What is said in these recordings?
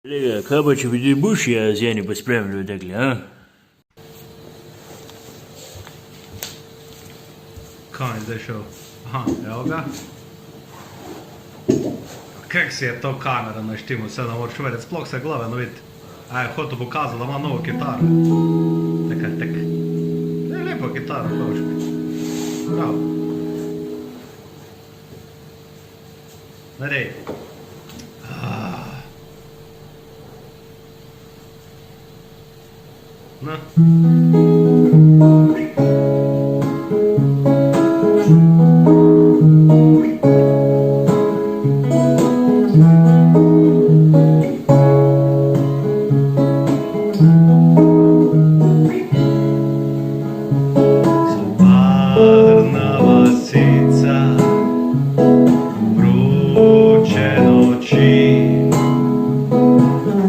Kolega, kaj pa če bi tudi Bushija z Jani pospremljali tekli, a? Kam je zdaj šel? Aha, evo ga. Kak si je to kamera naštimo, vse ne moraš vedeti, sploh se glave ne vidi. Aj, hotel pokazati, da ima novo kitaro. Tak. Je lepa kitara, Boški. Bravo. Narej. Na. Varna vasica, vroče noči,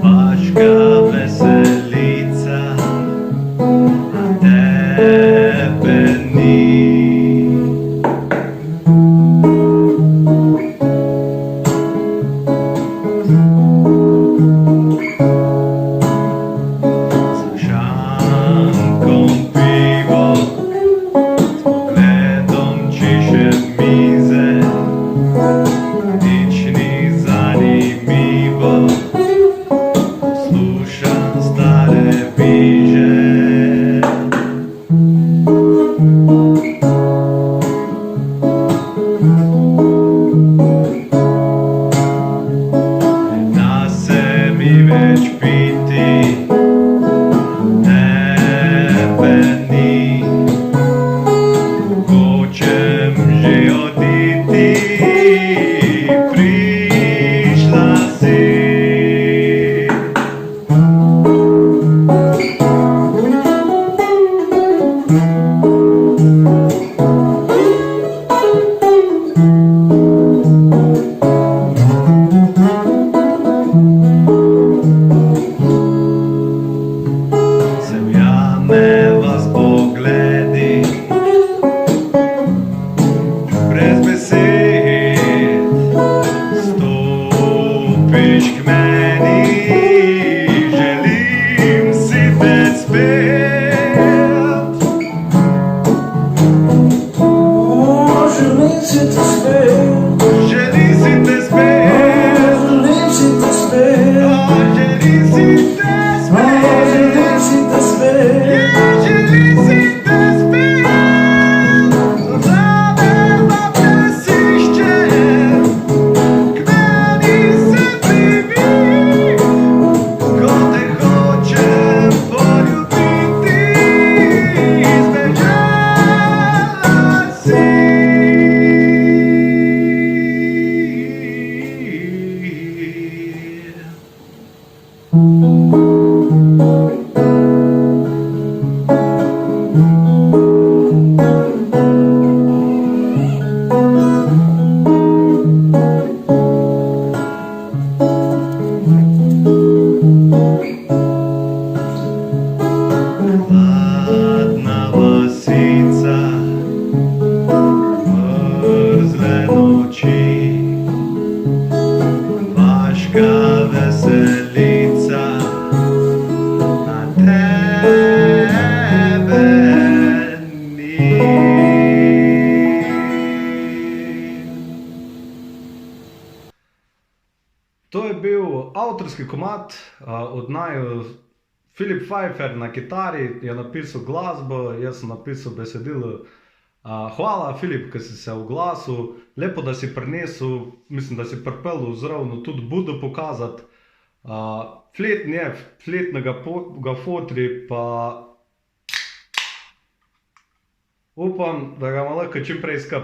vaška veselica, a tebe ni. Za šankom pivo, s pogledom čiše mize, nič ni zanimivo, poslušam stare piže. Ne da se mi več piti, tebe ni. Hočem že oditi, prišla si. Se ujameva s pogledi, brez besed, stopiš k meni, želim si te spet. Želim si te spet, Želim si te spet, želim si te spet, želim si te spet, želim si te spet. želim si te spet. Zavedla pesišče, k meni se pribi, ko te hočem poljubiti, zbežala si. Hladna vasica, mrzle noči, vaška veselica, a tebe ni. To je bil avtorski komad od naju. Filip Pfeifer na kitari je napisal glasbo, jaz sem napisal besedilo. Hvala, Filip, ki si se oglasil. Lepo, da si prinesel, mislim, da si pripeljal zravno tudi Budo pokazati. Fletn je, fletnega ga fotri, pa upam, da ga ima lahko čim prej skup.